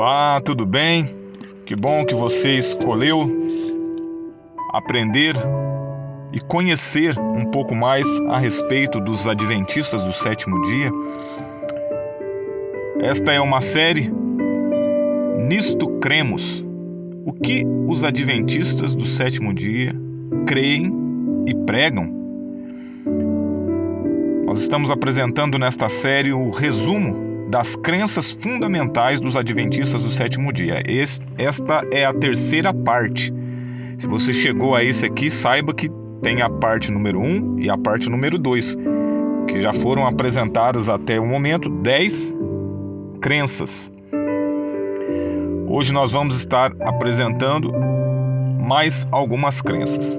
Olá, tudo bem? Que bom que você escolheu aprender e conhecer um pouco mais a respeito dos Adventistas do Sétimo Dia. Esta é uma série Nisto Cremos. O que os Adventistas do Sétimo Dia creem e pregam? Nós estamos apresentando nesta série o resumo das crenças fundamentais dos Adventistas do Sétimo Dia. Esta é a terceira parte. Se você chegou a esse aqui, saiba que tem a parte número 1 e a parte número 2, que já foram apresentadas até o momento 10 crenças. Hoje nós vamos estar apresentando mais algumas crenças.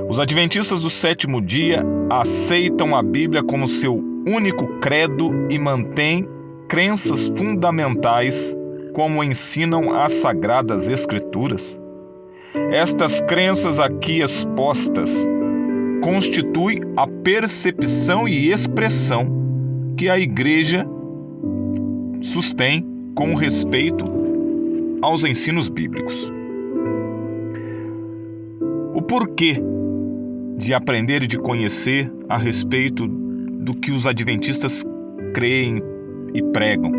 Os Adventistas do Sétimo Dia aceitam a Bíblia como seu único credo e mantêm crenças fundamentais como ensinam as Sagradas Escrituras. Estas crenças aqui expostas constituem a percepção e expressão que a Igreja sustém com respeito aos ensinos bíblicos. O porquê de aprender e de conhecer a respeito do que os Adventistas creem e pregam.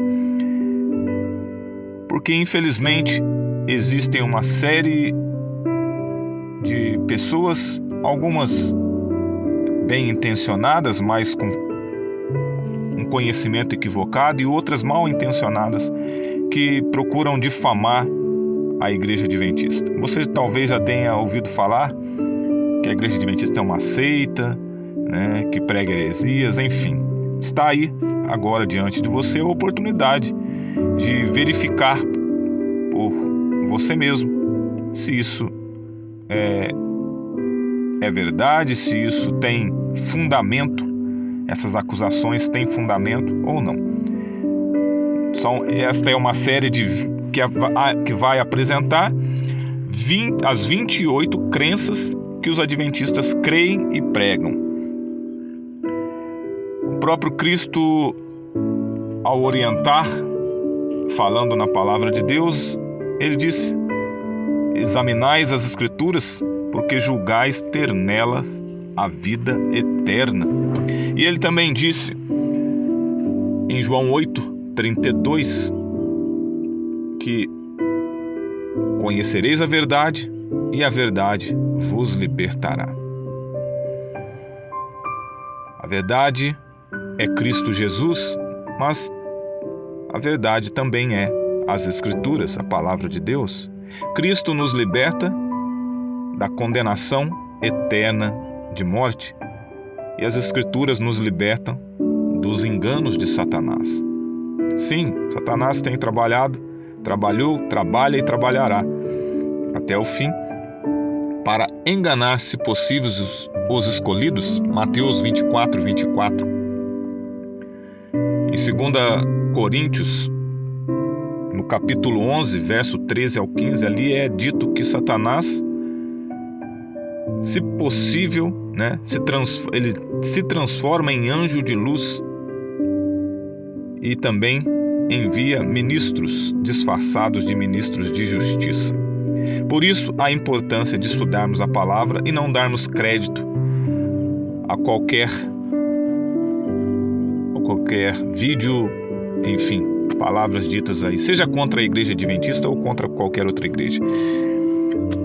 Porque, infelizmente, existem uma série de pessoas, algumas bem intencionadas, mas com um conhecimento equivocado, e outras mal intencionadas, que procuram difamar a Igreja Adventista. Você talvez já tenha ouvido falar que a Igreja Adventista é uma seita, que prega heresias, enfim. Está aí agora diante de você a oportunidade de verificar por você mesmo se isso é verdade, se isso tem fundamento, essas acusações têm fundamento ou não. Esta é uma série que vai apresentar as 28 crenças que os adventistas creem e pregam. O próprio Cristo, ao orientar, falando na palavra de Deus, ele disse: examinais as Escrituras, porque julgais ter nelas a vida eterna. E ele também disse, em João 8:32, que conhecereis a verdade e a verdade vos libertará. A verdade é Cristo Jesus, mas a verdade também é as Escrituras, a palavra de Deus. Cristo nos liberta da condenação eterna de morte e as Escrituras nos libertam dos enganos de Satanás. Sim, Satanás tem trabalhou, trabalha e trabalhará até o fim para enganar, se possíveis, os escolhidos. Mateus 24:24. Em 2 Coríntios, no capítulo 11, verso 13 ao 15, ali é dito que Satanás, se possível, ele se transforma em anjo de luz e também envia ministros disfarçados de ministros de justiça. Por isso, a importância de estudarmos a palavra e não darmos crédito a qualquer vídeo, enfim, palavras ditas aí, seja contra a Igreja Adventista ou contra qualquer outra igreja.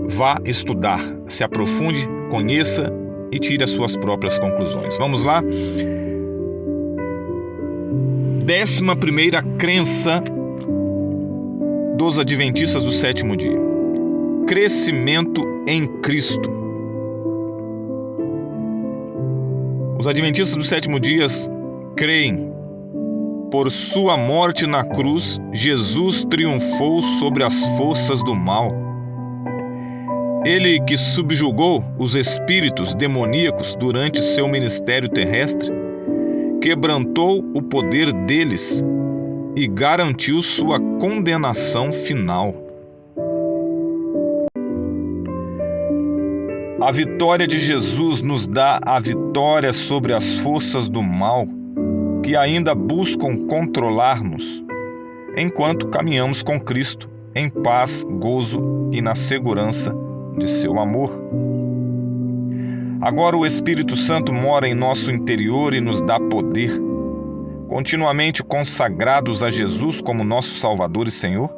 Vá estudar, se aprofunde, conheça e tire as suas próprias conclusões. Vamos lá? 11ª crença dos Adventistas do Sétimo Dia: crescimento em Cristo. Os Adventistas do Sétimo Dia creem: por sua morte na cruz, Jesus triunfou sobre as forças do mal. Ele que subjugou os espíritos demoníacos durante seu ministério terrestre, quebrantou o poder deles e garantiu sua condenação final. A vitória de Jesus nos dá a vitória sobre as forças do mal que ainda buscam controlar-nos. enquanto caminhamos com Cristo em paz, gozo e na segurança de seu amor. Agora o Espírito Santo mora em nosso interior e nos dá poder. Continuamente consagrados a Jesus como nosso Salvador e Senhor,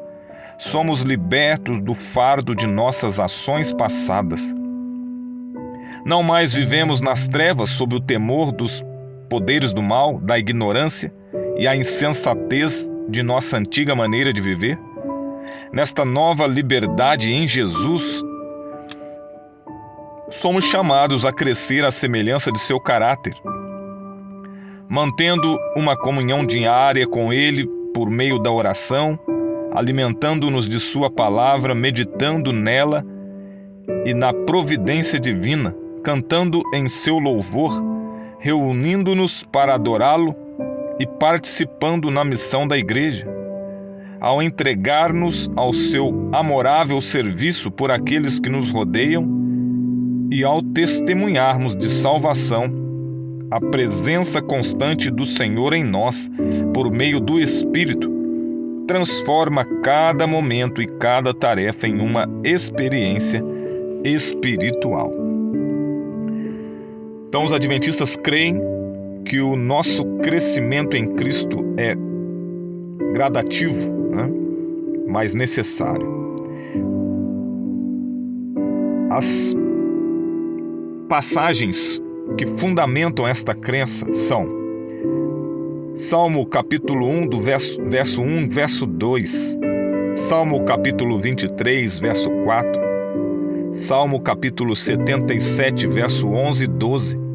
somos libertos do fardo de nossas ações passadas. Não mais vivemos nas trevas sob o temor dos poderes do mal, da ignorância e a insensatez de nossa antiga maneira de viver. Nesta nova liberdade em Jesus, somos chamados a crescer à semelhança de seu caráter, mantendo uma comunhão diária com Ele por meio da oração, alimentando-nos de sua palavra, meditando nela e na providência divina, cantando em seu louvor, reunindo-nos para adorá-lo e participando na missão da igreja, ao entregar-nos ao seu amorável serviço por aqueles que nos rodeiam e ao testemunharmos de salvação, a presença constante do Senhor em nós, por meio do Espírito, transforma cada momento e cada tarefa em uma experiência espiritual. Então, os adventistas creem que o nosso crescimento em Cristo é gradativo, mas necessário. As passagens que fundamentam esta crença são Salmo capítulo 1, do verso 1, verso 2, Salmo capítulo 23, verso 4, Salmo capítulo 77, verso 11 e 12,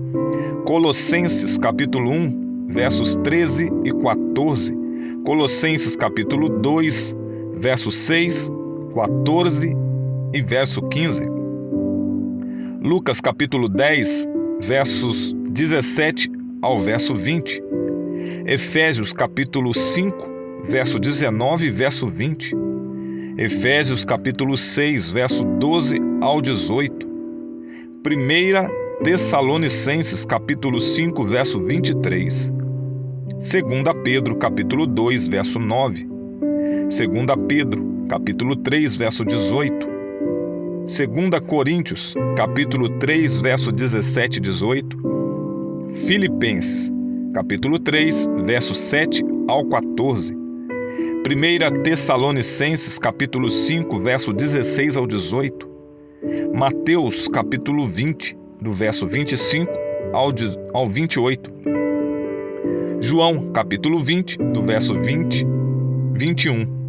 Colossenses capítulo 1, versos 13 e 14, Colossenses capítulo 2, verso 6, 14 e verso 15, Lucas capítulo 10, versos 17 ao verso 20, Efésios capítulo 5, verso 19 e verso 20, Efésios capítulo 6, verso 12 ao 18, 1 Tessalonicenses capítulo 5, verso 23, 2 Pedro capítulo 2, verso 9, 2 Pedro capítulo 3, verso 18, 2 Coríntios, capítulo 3, verso 17 e 18, Filipenses, capítulo 3, verso 7 ao 14, 1 Tessalonicenses, capítulo 5, verso 16 ao 18, Mateus, capítulo 20, do verso 25 ao 28, João, capítulo 20, do verso 20, 21,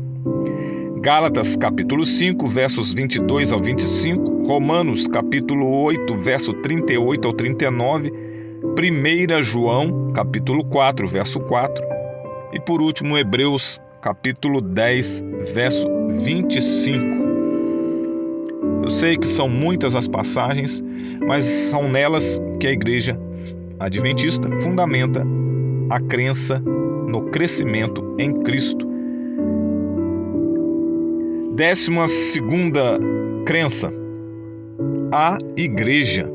Gálatas, capítulo 5, versos 22 ao 25, Romanos, capítulo 8, verso 38 ao 39, 1 João, capítulo 4, verso 4, e por último, Hebreus, capítulo 10, verso 25. Eu sei que são muitas as passagens, mas são nelas que a Igreja Adventista fundamenta a crença no crescimento em Cristo. 12ª crença: a Igreja.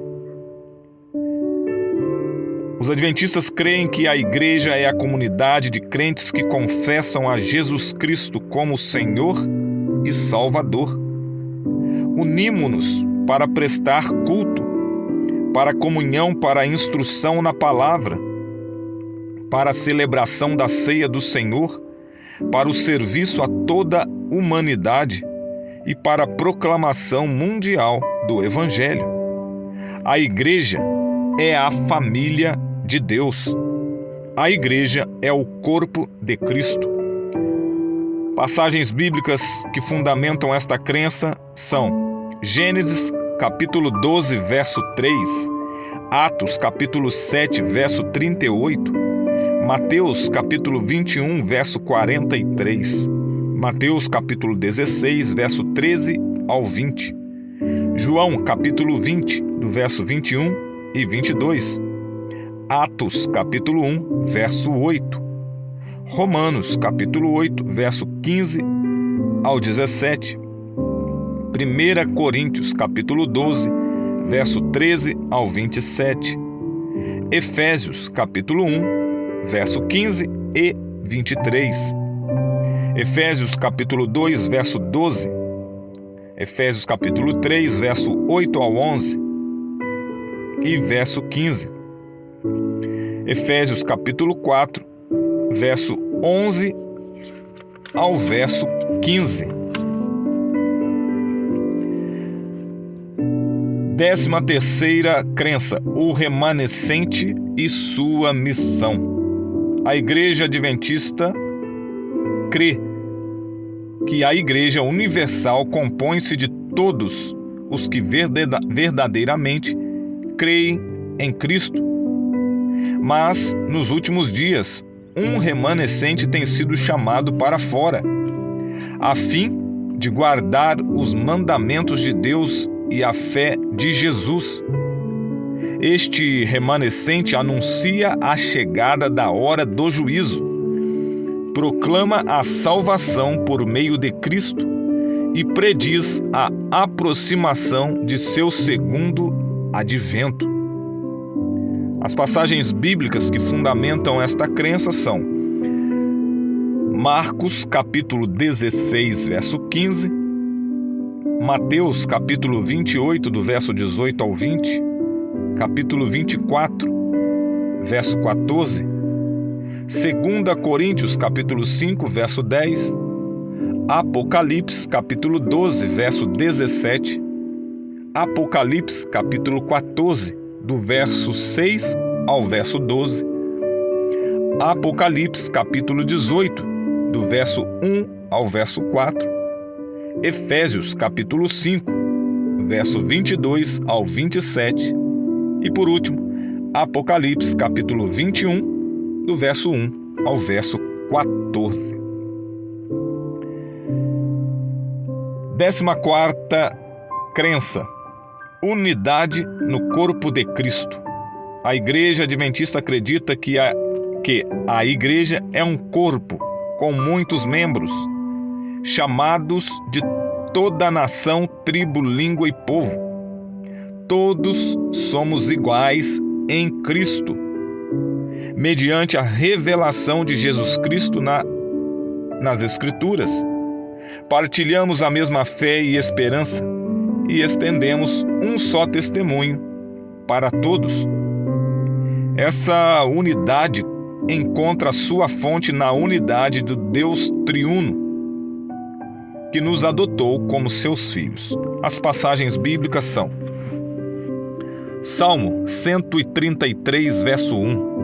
Os adventistas creem que a Igreja é a comunidade de crentes que confessam a Jesus Cristo como Senhor e Salvador. Unimo-nos para prestar culto, para comunhão, para instrução na palavra, para a celebração da ceia do Senhor, para o serviço a toda a humanidade e para a proclamação mundial do Evangelho. A Igreja é a família de Deus. A Igreja é o corpo de Cristo. Passagens bíblicas que fundamentam esta crença são Gênesis, capítulo 12, verso 3, Atos, capítulo 7, verso 38, Mateus, capítulo 21, verso 43, Mateus, capítulo 16, verso 13 ao 20, João, capítulo 20, do verso 21 e 22, Atos, capítulo 1, verso 8, Romanos, capítulo 8, verso 15 ao 17, 1 Coríntios, capítulo 12, verso 13 ao 27, Efésios, capítulo 1, verso 15 e 23, Efésios capítulo 2, verso 12. Efésios capítulo 3, verso 8 ao 11 e verso 15. Efésios capítulo 4, verso 11 ao verso 15. 13ª crença, o remanescente e sua missão. A Igreja Adventista crê que a Igreja Universal compõe-se de todos os que verdadeiramente creem em Cristo. Mas, nos últimos dias, um remanescente tem sido chamado para fora, a fim de guardar os mandamentos de Deus e a fé de Jesus. Este remanescente anuncia a chegada da hora do juízo, proclama a salvação por meio de Cristo e prediz a aproximação de seu segundo advento. As passagens bíblicas que fundamentam esta crença são Marcos capítulo 16, verso 15, Mateus capítulo 28, do verso 18 ao 20, capítulo 24, verso 14, 2 Coríntios capítulo 5, verso 10, Apocalipse capítulo 12, verso 17, Apocalipse capítulo 14, do verso 6 ao verso 12, Apocalipse capítulo 18, do verso 1 ao verso 4, Efésios capítulo 5, verso 22 ao 27 e, por último, Apocalipse capítulo 21, do verso 1 ao verso 14. 14ª crença, unidade no corpo de Cristo. A Igreja Adventista acredita que a Igreja é um corpo com muitos membros, chamados de toda a nação, tribo, língua e povo. Todos somos iguais em Cristo, mediante a revelação de Jesus Cristo nas Escrituras. Partilhamos a mesma fé e esperança e estendemos um só testemunho para todos. Essa unidade encontra sua fonte na unidade do Deus triuno, que nos adotou como seus filhos. As passagens bíblicas são Salmo 133, verso 1,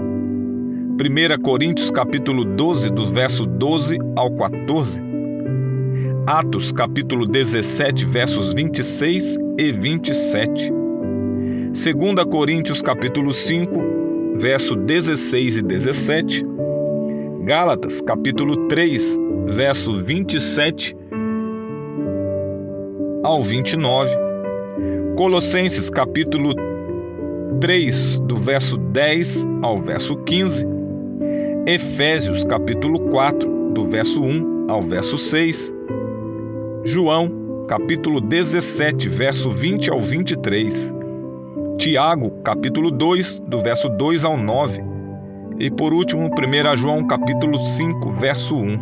1 Coríntios capítulo 12, dos versos 12 ao 14, Atos capítulo 17, versos 26 e 27, 2 Coríntios capítulo 5, verso 16 e 17, Gálatas capítulo 3, verso 27 ao 29, Colossenses capítulo 3, do verso 10 ao verso 15, Efésios capítulo 4, do verso 1 ao verso 6, João capítulo 17, verso 20 ao 23, Tiago capítulo 2, do verso 2 ao 9 e, por último, 1 João capítulo 5, verso 1.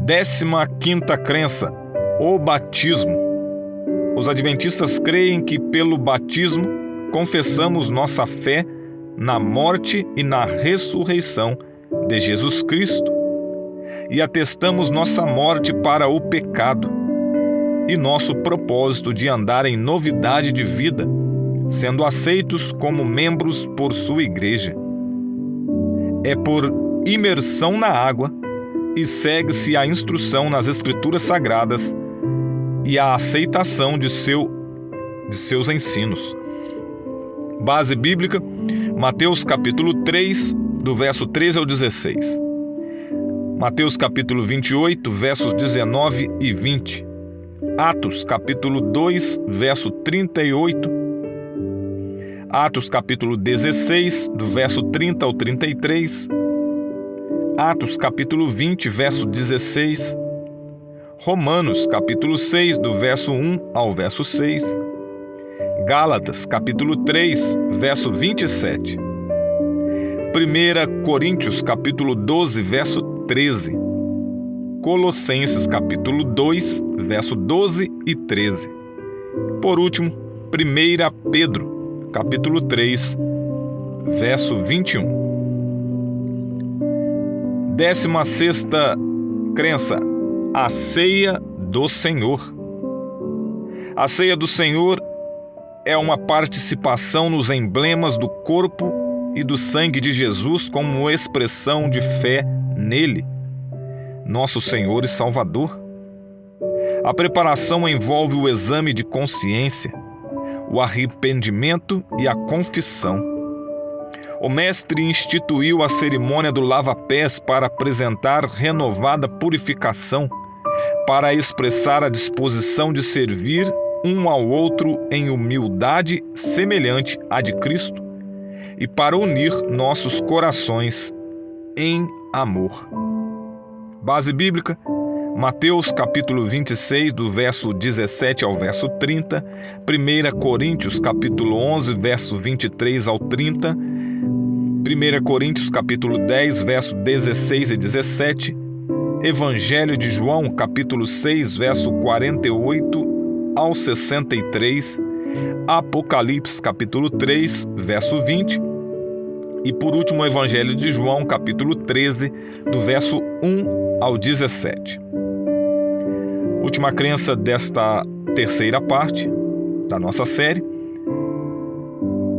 15ª crença, o batismo. Os adventistas creem que pelo batismo confessamos nossa fé na morte e na ressurreição de Jesus Cristo e atestamos nossa morte para o pecado e nosso propósito de andar em novidade de vida, sendo aceitos como membros por sua igreja. É por imersão na água e segue-se a instrução nas Escrituras Sagradas e a aceitação de seus ensinos. Base bíblica, Mateus capítulo 3, do verso 13 ao 16. Mateus capítulo 28, versos 19 e 20. Atos capítulo 2, verso 38. Atos capítulo 16, do verso 30 ao 33. Atos capítulo 20, verso 16. Romanos capítulo 6, do verso 1 ao verso 6. Gálatas capítulo 3, verso 27. 1 Coríntios capítulo 12, verso 13. Colossenses capítulo 2, verso 12 e 13. Por último, 1 Pedro, capítulo 3, verso 21. 16ª crença, a ceia do Senhor. A ceia do Senhor é uma participação nos emblemas do corpo e do sangue de Jesus como expressão de fé nele, nosso Senhor e Salvador. A preparação envolve o exame de consciência, o arrependimento e a confissão. O mestre instituiu a cerimônia do lava-pés para apresentar renovada purificação, para expressar a disposição de servir um ao outro em humildade semelhante à de Cristo e para unir nossos corações em amor. Base bíblica: Mateus capítulo 26, do verso 17 ao verso 30, 1 Coríntios capítulo 11, verso 23 ao 30, 1 Coríntios capítulo 10, verso 16 e 17, Evangelho de João capítulo 6, verso 48 ao 63, Apocalipse capítulo 3, verso 20 e, por último, o Evangelho de João capítulo 13, do verso 1 ao 17. Última crença desta terceira parte da nossa série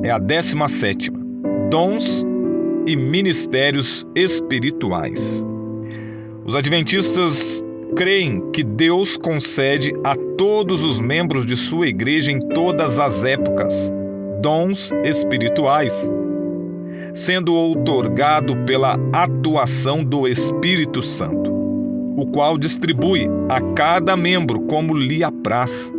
é a 17ª, dons e ministérios espirituais. Os adventistas creem que Deus concede a todos os membros de sua igreja em todas as épocas dons espirituais, sendo outorgado pela atuação do Espírito Santo, o qual distribui a cada membro como lhe apraz.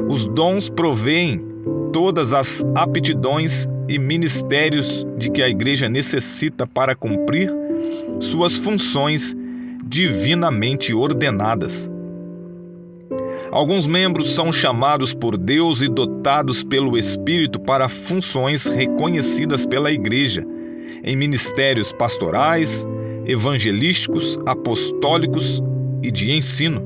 Os dons provêem todas as aptidões e ministérios de que a igreja necessita para cumprir suas funções divinamente ordenadas. Alguns membros são chamados por Deus e dotados pelo Espírito para funções reconhecidas pela igreja, em ministérios pastorais, evangelísticos, apostólicos e de ensino.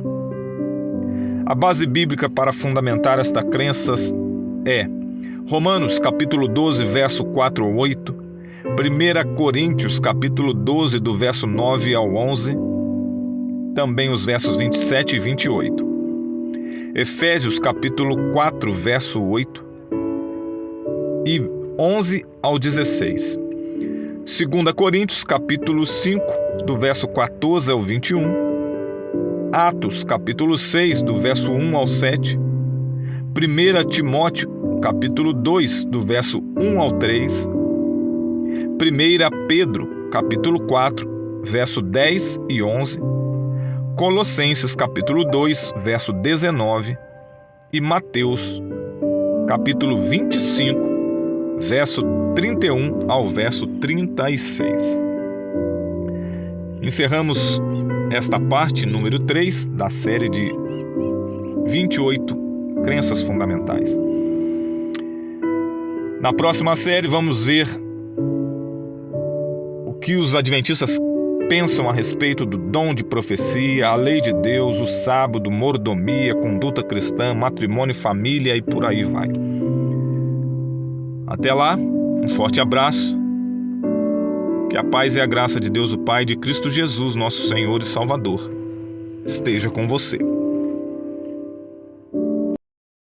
A base bíblica para fundamentar esta crença é Romanos capítulo 12, verso 4 ao 8, 1 Coríntios capítulo 12, do verso 9 ao 11, também os versos 27 e 28. Efésios capítulo 4, verso 8 e 11 ao 16. 2 Coríntios capítulo 5, do verso 14 ao 21. Atos capítulo 6, do verso 1 ao 7. 1 Timóteo capítulo 2, do verso 1 ao 3. 1 Pedro capítulo 4, verso 10 e 11. Colossenses capítulo 2, verso 19 e Mateus capítulo 25, verso 31 ao verso 36. Encerramos esta parte número 3 da série de 28 crenças fundamentais. Na próxima série vamos ver o que os adventistas pensam a respeito do dom de profecia, a lei de Deus, o sábado, mordomia, conduta cristã, matrimônio, família e por aí vai. Até lá, um forte abraço. Que a paz e a graça de Deus, o Pai, de Cristo Jesus, nosso Senhor e Salvador, esteja com você.